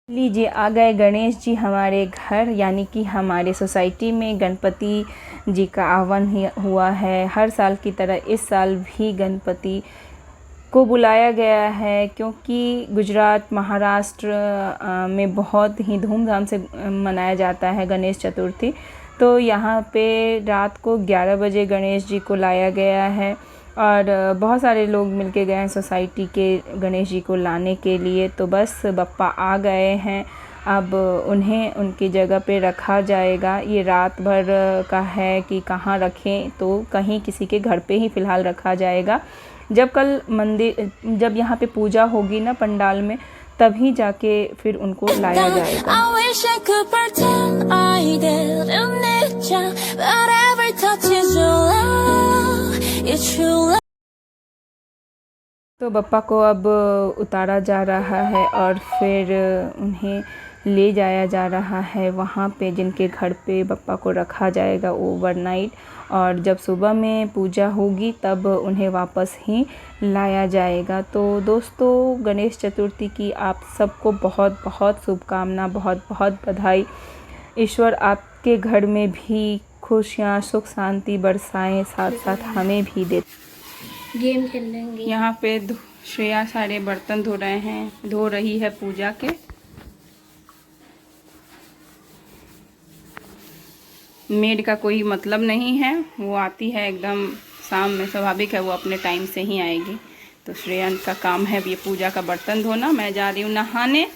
लीजिए आ गए गणेश जी हमारे घर, यानी कि हमारे सोसाइटी में गणपति जी का आगमन हुआ है। हर साल की तरह इस साल भी गणपति को बुलाया गया है, क्योंकि गुजरात, महाराष्ट्र में बहुत ही धूमधाम से मनाया जाता है गणेश चतुर्थी। तो यहाँ पे रात को 11 बजे गणेश जी को लाया गया है और बहुत सारे लोग मिलके गए हैं सोसाइटी के गणेश जी को लाने के लिए। तो बस बप्पा आ गए हैं, अब उन्हें उनकी जगह पे रखा जाएगा। ये रात भर का है कि कहाँ रखें, तो कहीं किसी के घर पे ही फ़िलहाल रखा जाएगा। जब कल जब यहाँ पे पूजा होगी ना पंडाल में, तभी जाके फिर उनको लाया जाएगा। तो बप्पा को अब उतारा जा रहा है और फिर उन्हें ले जाया जा रहा है वहाँ पे जिनके घर पे बप्पा को रखा जाएगा ओवरनाइट, और जब सुबह में पूजा होगी तब उन्हें वापस ही लाया जाएगा। तो दोस्तों, गणेश चतुर्थी की आप सबको बहुत बहुत शुभकामना, बहुत बहुत बधाई। ईश्वर आपके घर में भी खुशियाँ, सुख शांति बरसाएं, साथ साथ हमें भी दे। गेम खेल लेंगे। यहाँ पे श्रेया सारे बर्तन धो रही है पूजा के। मेड का कोई मतलब नहीं है, वो आती है एकदम शाम में, स्वाभाविक है वो अपने टाइम से ही आएगी। तो श्रेया का काम है ये पूजा का बर्तन धोना। मैं जा रही हूँ नहाने।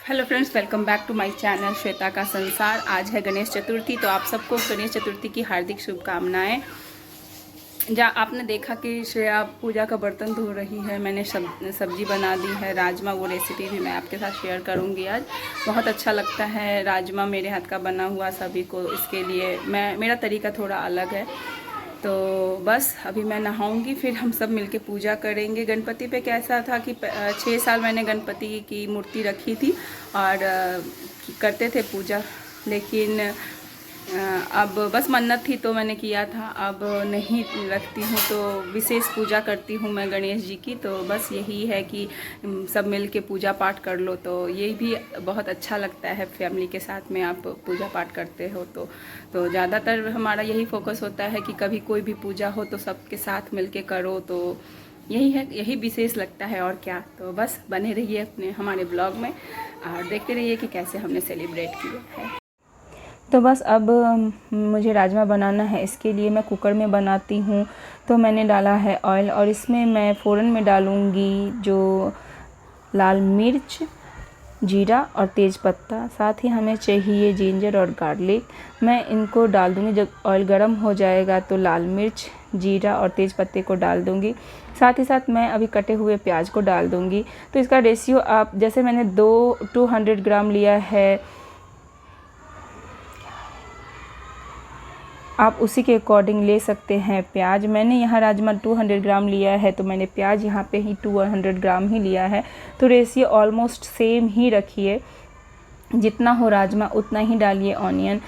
Hello friends, welcome back to my channel Shweta का संसार। आज है गणेश चतुर्थी, तो आप सबको गणेश चतुर्थी की हार्दिक शुभकामनाएं। आपने देखा कि श्रेया पूजा का बर्तन धो रही है, मैंने सब्जी बना दी है राजमा। वो रेसिपी भी मैं आपके साथ शेयर करूंगी आज। बहुत अच्छा लगता है राजमा मेरे हाथ का बना हुआ सभी को, इसके लिए मेरा तरीका थोड़ा अलग है। तो बस अभी मैं नहाऊंगी, फिर हम सब मिलके पूजा करेंगे। गणपति पे कैसा था कि 6 साल मैंने गणपति की मूर्ति रखी थी और करते थे पूजा, लेकिन अब बस मन्नत थी तो मैंने किया था। अब नहीं रखती हूँ, तो विशेष पूजा करती हूँ मैं गणेश जी की। तो बस यही है कि सब मिल के पूजा पाठ कर लो, तो ये भी बहुत अच्छा लगता है। फैमिली के साथ में आप पूजा पाठ करते हो तो ज़्यादातर हमारा यही फोकस होता है कि कभी कोई भी पूजा हो तो सबके साथ मिल के करो, तो यही है, यही विशेष लगता है और क्या। तो बस बने रहिए अपने हमारे ब्लॉग में और देखते रहिए कि कैसे हमने सेलिब्रेट किया है। तो बस अब मुझे राजमा बनाना है, इसके लिए मैं कुकर में बनाती हूँ। तो मैंने डाला है ऑयल और इसमें मैं फ़ौरन में डालूँगी जो लाल मिर्च, जीरा और तेज़ पत्ता। साथ ही हमें चाहिए जिंजर और गार्लिक। मैं इनको डाल दूँगी। जब ऑयल गर्म हो जाएगा तो लाल मिर्च, जीरा और तेज़ पत्ते को डाल दूँगी। साथ ही साथ मैं अभी कटे हुए प्याज को डाल दूँगी। तो इसका रेशियो आप, जैसे मैंने 200 ग्राम लिया है, आप उसी के अकॉर्डिंग ले सकते हैं प्याज। मैंने यहाँ राजमा 200 ग्राम लिया है, तो मैंने प्याज यहाँ पे ही 200 ग्राम ही लिया है। तो रेशियो ऑलमोस्ट सेम ही रखिए, जितना हो राजमा उतना ही डालिए ऑनियन।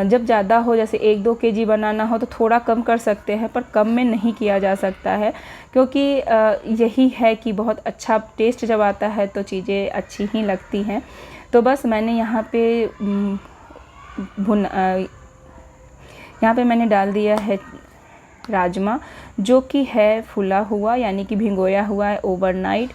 जब ज़्यादा हो, जैसे 1-2 केजी बनाना हो तो थोड़ा कम कर सकते हैं, पर कम में नहीं किया जा सकता है, क्योंकि यही है कि बहुत अच्छा टेस्ट जब आता है तो चीज़ें अच्छी ही लगती हैं। तो बस मैंने यहाँ पे मैंने डाल दिया है राजमा, जो कि है फुला हुआ, यानी कि भिगोया हुआ है ओवरनाइट।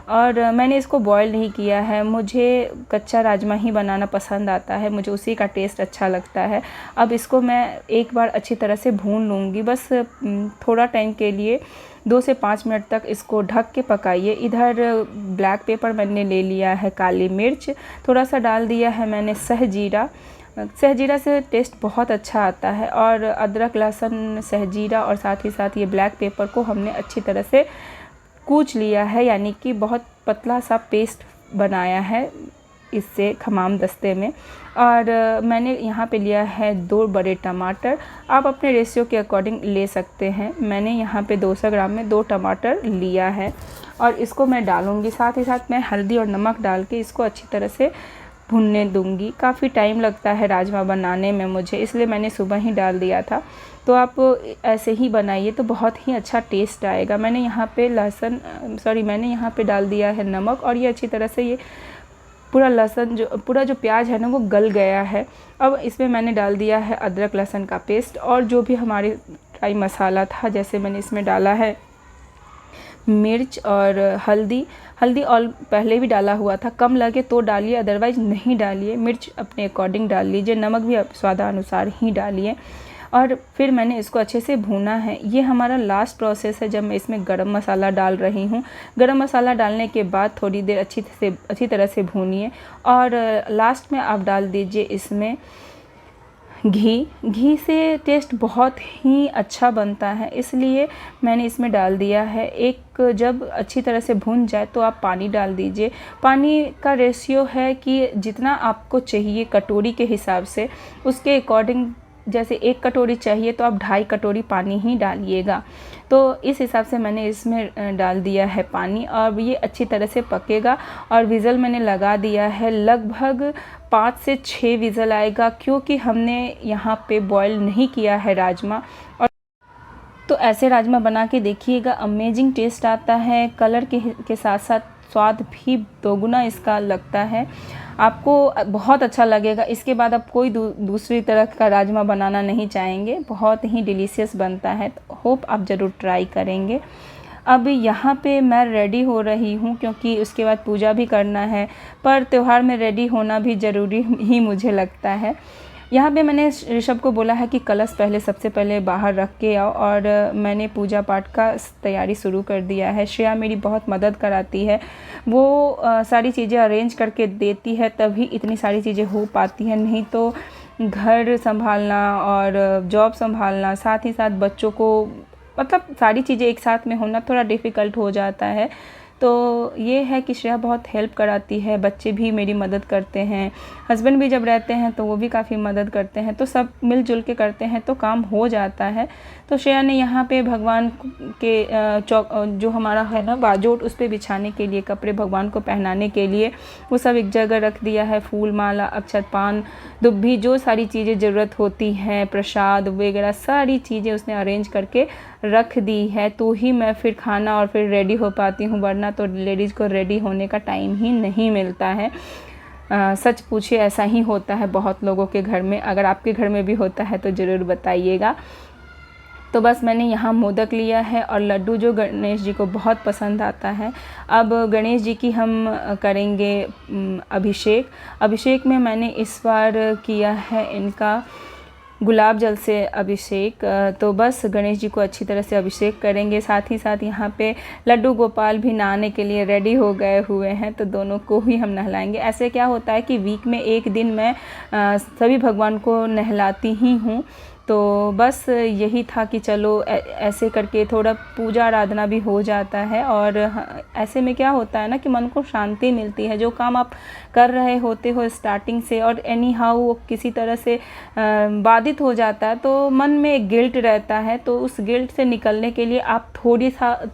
और मैंने इसको बॉईल नहीं किया है, मुझे कच्चा राजमा ही बनाना पसंद आता है, मुझे उसी का टेस्ट अच्छा लगता है। अब इसको मैं एक बार अच्छी तरह से भून लूँगी, बस थोड़ा टाइम के लिए 2 से 5 मिनट तक इसको ढक के पकाइए। इधर ब्लैक पेपर मैंने ले लिया है, काली मिर्च थोड़ा सा डाल दिया है मैंने, सहजीरा से टेस्ट बहुत अच्छा आता है। और अदरक, लहसुन, सहजीरा और साथ ही साथ ये ब्लैक पेपर को हमने अच्छी तरह से कूच लिया है, यानी कि बहुत पतला सा पेस्ट बनाया है इससे खमाम दस्ते में। और मैंने यहाँ पे लिया है 2 बड़े टमाटर। आप अपने रेशियो के अकॉर्डिंग ले सकते हैं। मैंने यहाँ पे 200 ग्राम में 2 टमाटर लिया है और इसको मैं डालूँगी। साथ ही साथ मैं हल्दी और नमक डाल के इसको अच्छी तरह से भुनने दूंगी। काफ़ी टाइम लगता है राजमा बनाने में मुझे, इसलिए मैंने सुबह ही डाल दिया था। तो आप ऐसे ही बनाइए तो बहुत ही अच्छा टेस्ट आएगा। मैंने यहाँ पे मैंने यहाँ पे डाल दिया है नमक, और ये अच्छी तरह से ये पूरा जो प्याज है ना वो गल गया है। अब इसमें मैंने डाल दिया है अदरक लहसुन का पेस्ट, और जो भी हमारे ड्राई मसाला था, जैसे मैंने इसमें डाला है मिर्च और हल्दी और पहले भी डाला हुआ था, कम लगे तो डालिए, अदरवाइज़ नहीं डालिए। मिर्च अपने अकॉर्डिंग डाल लीजिए, नमक भी स्वादानुसार ही डालिए। और फिर मैंने इसको अच्छे से भूना है। ये हमारा लास्ट प्रोसेस है जब मैं इसमें गरम मसाला डाल रही हूँ। गरम मसाला डालने के बाद थोड़ी देर अच्छी तरह से भूनिए, और लास्ट में आप डाल दीजिए इसमें घी से टेस्ट बहुत ही अच्छा बनता है, इसलिए मैंने इसमें डाल दिया है। जब अच्छी तरह से भून जाए तो आप पानी डाल दीजिए। पानी का रेशियो है कि जितना आपको चाहिए कटोरी के हिसाब से, उसके अकॉर्डिंग, जैसे 1 कटोरी चाहिए तो आप 2.5 कटोरी पानी ही डालिएगा। तो इस हिसाब से मैंने इसमें डाल दिया है पानी, और ये अच्छी तरह से पकेगा। और विज़ल मैंने लगा दिया है, लगभग 5 से 6 विज़ल आएगा, क्योंकि हमने यहाँ पे बॉईल नहीं किया है राजमा। और तो ऐसे राजमा बना के देखिएगा, अमेजिंग टेस्ट आता है। कलर के साथ साथ स्वाद भी दोगुना इसका लगता है, आपको बहुत अच्छा लगेगा। इसके बाद आप कोई दूसरी तरह का राजमा बनाना नहीं चाहेंगे, बहुत ही डिलीशियस बनता है। तो होप आप ज़रूर ट्राई करेंगे। अब यहाँ पे मैं रेडी हो रही हूँ, क्योंकि उसके बाद पूजा भी करना है, पर त्यौहार में रेडी होना भी ज़रूरी ही मुझे लगता है। यहाँ पे मैंने ऋषभ को बोला है कि कलश सबसे पहले बाहर रख के आओ, और मैंने पूजा पाठ का तैयारी शुरू कर दिया है। श्रेया मेरी बहुत मदद कराती है, वो सारी चीज़ें अरेंज करके देती है, तभी इतनी सारी चीज़ें हो पाती हैं। नहीं तो घर संभालना और जॉब संभालना, साथ ही साथ बच्चों को, मतलब सारी चीज़ें एक साथ में होना थोड़ा डिफ़िकल्ट हो जाता है। तो ये है कि श्रेया बहुत हेल्प कराती है, बच्चे भी मेरी मदद करते हैं, हस्बैंड भी जब रहते हैं तो वो भी काफ़ी मदद करते हैं, तो सब मिलजुल के करते हैं तो काम हो जाता है। तो श्रेया ने यहाँ पे भगवान के जो हमारा है ना बाजोट, उस पर बिछाने के लिए कपड़े, भगवान को पहनाने के लिए वो सब एक जगह रख दिया है। फूल माला, अक्षत, पान, दुब्बी, जो सारी चीज़ें ज़रूरत होती हैं, प्रसाद वगैरह सारी चीज़ें उसने अरेंज करके रख दी है। तो ही मैं फिर खाना और फिर रेडी हो पाती हूँ, वरना तो लेडीज़ को रेडी होने का टाइम ही नहीं मिलता है। सच पूछिए, ऐसा ही होता है बहुत लोगों के घर में। अगर आपके घर में भी होता है तो ज़रूर बताइएगा। तो बस मैंने यहाँ मोदक लिया है और लड्डू, जो गणेश जी को बहुत पसंद आता है। अब गणेश जी की हम करेंगे अभिषेक में मैंने इस बार किया है इनका गुलाब जल से अभिषेक। तो बस गणेश जी को अच्छी तरह से अभिषेक करेंगे। साथ ही साथ यहाँ पे लड्डू गोपाल भी नहाने के लिए रेडी हो गए हुए हैं, तो दोनों को ही हम नहलाएंगे। ऐसे क्या होता है कि वीक में एक दिन मैं सभी भगवान को नहलाती ही हूँ। तो बस यही था कि चलो ऐसे करके थोड़ा पूजा आराधना भी हो जाता है, और ऐसे में क्या होता है ना कि मन को शांति मिलती है। जो काम आप कर रहे होते हो स्टार्टिंग से, और एनी हाउ वो किसी तरह से बाधित हो जाता है, तो मन में एक गिल्ट रहता है। तो उस गिल्ट से निकलने के लिए आप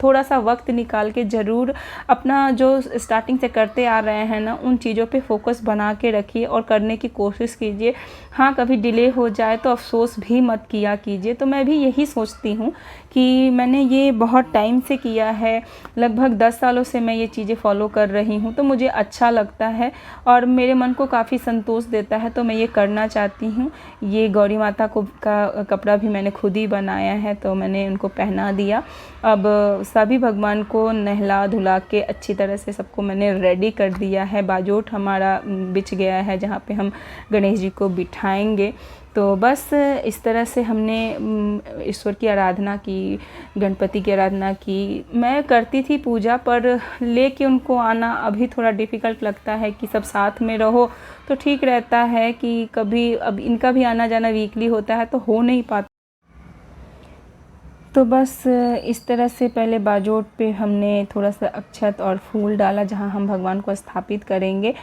थोड़ा सा वक्त निकाल के ज़रूर अपना जो स्टार्टिंग से करते आ रहे हैं ना, उन चीज़ों पे फोकस बना के रखिए और करने की कोशिश कीजिए। हाँ, कभी डिले हो जाए तो अफसोस भी मत किया कीजिए। तो मैं भी यही सोचती हूँ कि मैंने ये बहुत टाइम से किया है, लगभग 10 सालों से मैं ये चीज़ें फॉलो कर रही हूँ, तो मुझे अच्छा लगता है और मेरे मन को काफ़ी संतोष देता है, तो मैं ये करना चाहती हूँ। ये गौरी माता का कपड़ा भी मैंने खुद ही बनाया है, तो मैंने उनको पहना दिया। अब सभी भगवान को नहला धुला के अच्छी तरह से सबको मैंने रेडी कर दिया है। बाजोट हमारा बिछ गया है जहाँ पे हम गणेश जी को बिठाएंगे। तो बस इस तरह से हमने ईश्वर की आराधना की, गणपति की आराधना की। मैं करती थी पूजा, पर लेके उनको आना अभी थोड़ा डिफ़िकल्ट लगता है कि सब साथ में रहो तो ठीक रहता है। कि कभी अब इनका भी आना जाना वीकली होता है तो हो नहीं पाता। तो बस इस तरह से पहले बाजोट पे हमने थोड़ा सा अक्षत और फूल डाला जहाँ हम भगवान को स्थापित करेंगे,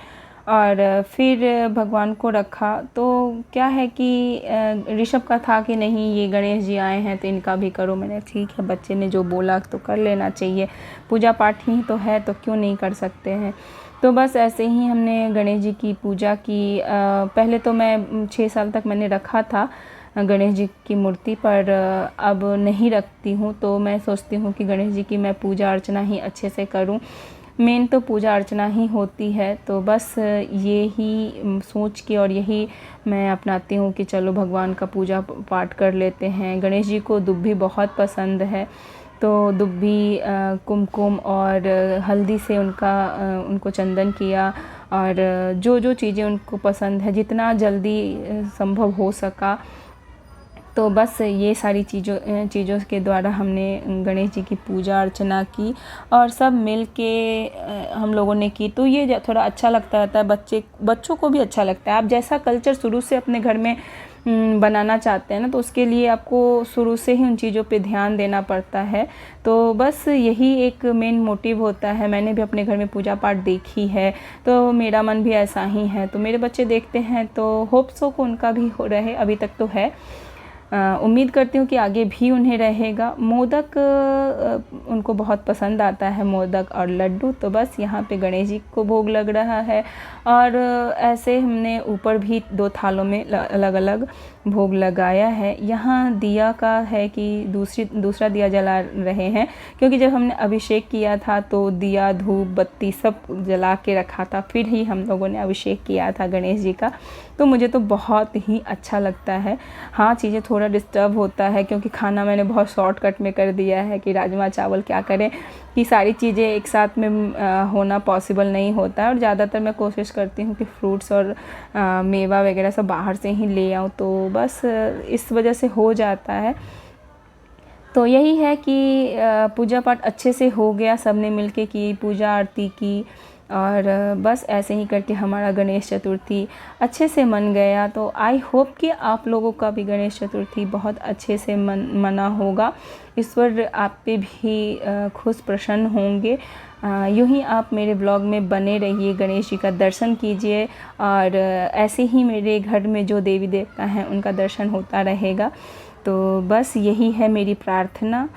और फिर भगवान को रखा। तो क्या है कि ऋषभ का था कि नहीं ये गणेश जी आए हैं तो इनका भी करो। मैंने ठीक है, बच्चे ने जो बोला तो कर लेना चाहिए, पूजा पाठ ही तो है तो क्यों नहीं कर सकते हैं। तो बस ऐसे ही हमने गणेश जी की पूजा की। पहले तो मैं 6 साल तक मैंने रखा था गणेश जी की मूर्ति, पर अब नहीं रखती हूँ। तो मैं सोचती हूँ कि गणेश जी की मैं पूजा अर्चना ही अच्छे से करूँ। मेन तो पूजा अर्चना ही होती है। तो बस ये ही सोच के और यही मैं अपनाती हूँ कि चलो भगवान का पूजा पाठ कर लेते हैं। गणेश जी को दुब्बी बहुत पसंद है, तो दुब्बी कुमकुम और हल्दी से उनको चंदन किया, और जो जो चीज़ें उनको पसंद है जितना जल्दी संभव हो सका, तो बस ये सारी चीज़ों के द्वारा हमने गणेश जी की पूजा अर्चना की और सब मिल के हम लोगों ने की। तो ये थोड़ा अच्छा लगता रहता है, बच्चों को भी अच्छा लगता है। आप जैसा कल्चर शुरू से अपने घर में बनाना चाहते हैं ना, तो उसके लिए आपको शुरू से ही उन चीज़ों पे ध्यान देना पड़ता है। तो बस यही एक मेन मोटिव होता है। मैंने भी अपने घर में पूजा पाठ देखी है, तो मेरा मन भी ऐसा ही है। तो मेरे बच्चे देखते हैं तो होप सो को उनका भी हो रहे, अभी तक तो है। उम्मीद करती हूँ कि आगे भी उन्हें रहेगा। मोदक उनको बहुत पसंद आता है, मोदक और लड्डू। तो बस यहाँ पे गणेश जी को भोग लग रहा है, और ऐसे हमने ऊपर भी 2 थालों में अलग अलग भोग लगाया है। यहाँ दिया का है कि दूसरा दिया जला रहे हैं, क्योंकि जब हमने अभिषेक किया था तो दिया धूप बत्ती सब जला के रखा था, फिर ही हम लोगों ने अभिषेक किया था गणेश जी का। तो मुझे तो बहुत ही अच्छा लगता है। हाँ, चीज़ें थोड़ा डिस्टर्ब होता है क्योंकि खाना मैंने बहुत शॉर्टकट में कर दिया है कि राजमा चावल क्या करें, कि सारी चीज़ें एक साथ में होना पॉसिबल नहीं होता है। और ज़्यादातर मैं कोशिश करती हूँ कि फ्रूट्स और मेवा वगैरह सब बाहर से ही ले आऊँ, तो बस इस वजह से हो जाता है। तो यही है कि पूजा पाठ अच्छे से हो गया, सबने मिलके की, पूजा आरती की, और बस ऐसे ही करके हमारा गणेश चतुर्थी अच्छे से मन गया। तो आई होप कि आप लोगों का भी गणेश चतुर्थी बहुत अच्छे से मना होगा। ईश्वर आप पे भी खुश प्रसन्न होंगे। यूँ ही आप मेरे ब्लॉग में बने रहिए, गणेश जी का दर्शन कीजिए, और ऐसे ही मेरे घर में जो देवी देवता हैं उनका दर्शन होता रहेगा। तो बस यही है मेरी प्रार्थना।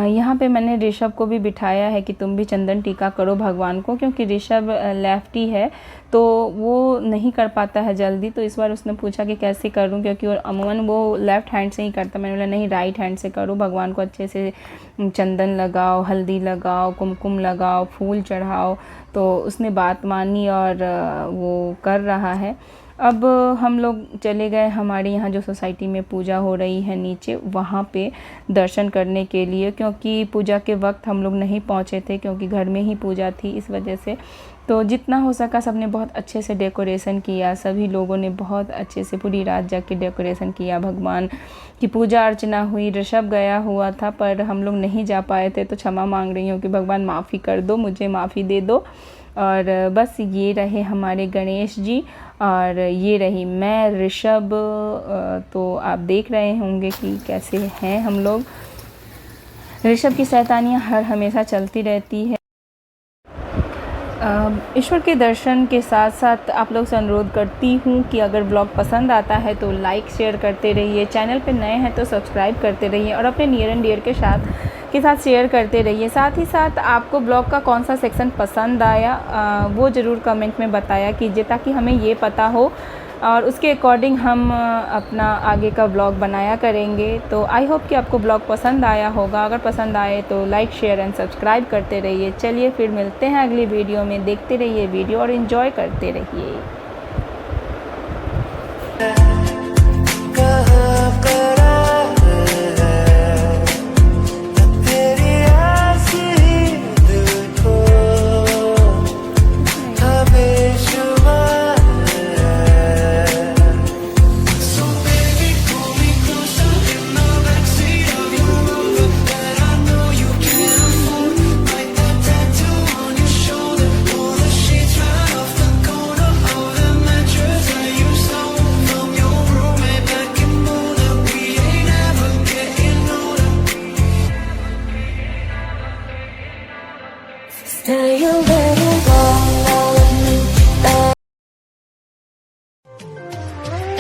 यहाँ पे मैंने ऋषभ को भी बिठाया है कि तुम भी चंदन टीका करो भगवान को, क्योंकि ऋषभ लेफ्टी है तो वो नहीं कर पाता है जल्दी। तो इस बार उसने पूछा कि कैसे करूँ, क्योंकि अमूमन वो लेफ़्ट हैंड से ही करता। मैंने बोला नहीं, राइट हैंड से करो, भगवान को अच्छे से चंदन लगाओ, हल्दी लगाओ, कुमकुम लगाओ, फूल चढ़ाओ। तो उसने बात मानी और वो कर रहा है। अब हम लोग चले गए हमारे यहाँ जो सोसाइटी में पूजा हो रही है नीचे, वहाँ पे दर्शन करने के लिए, क्योंकि पूजा के वक्त हम लोग नहीं पहुँचे थे क्योंकि घर में ही पूजा थी, इस वजह से। तो जितना हो सका सबने बहुत अच्छे से डेकोरेशन किया, सभी लोगों ने बहुत अच्छे से पूरी रात जाग के डेकोरेशन किया, भगवान की पूजा अर्चना हुई। ऋषभ गया हुआ था पर हम लोग नहीं जा पाए थे, तो क्षमा मांग रही हूँ कि भगवान माफ़ी कर दो, मुझे माफ़ी दे दो। और बस ये रहे हमारे गणेश जी और ये रही मैं, ऋषभ। तो आप देख रहे होंगे कि कैसे हैं हम लोग। ऋषभ की शैतानियाँ हर हमेशा चलती रहती है। ईश्वर के दर्शन के साथ साथ आप लोग से अनुरोध करती हूँ कि अगर ब्लॉग पसंद आता है तो लाइक शेयर करते रहिए, चैनल पे नए हैं तो सब्सक्राइब करते रहिए और अपने नियर एंड डियर के साथ शेयर करते रहिए। साथ ही साथ आपको ब्लॉग का कौन सा सेक्शन पसंद आया वो ज़रूर कमेंट में बताया कीजिए, ताकि हमें ये पता हो और उसके अकॉर्डिंग हम अपना आगे का ब्लॉग बनाया करेंगे। तो आई होप कि आपको ब्लॉग पसंद आया होगा। अगर पसंद आए तो लाइक शेयर एंड सब्सक्राइब करते रहिए। चलिए फिर मिलते हैं अगली वीडियो में, देखते रहिए वीडियो और एंजॉय करते रहिए।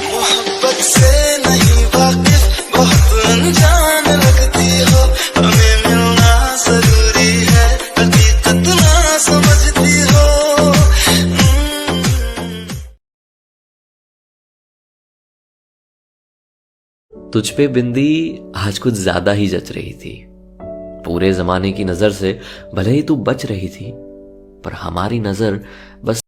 मोहब्बत से नहीं वाकिफ, बहुत अनजान लगती हो, हमें मिलना जरूरी है, हकीकत ना समझती हो। तुझ पे बिंदी आज कुछ ज्यादा ही जच रही थी। पूरे जमाने की नजर से भले ही तू बच रही थी, पर हमारी नजर बस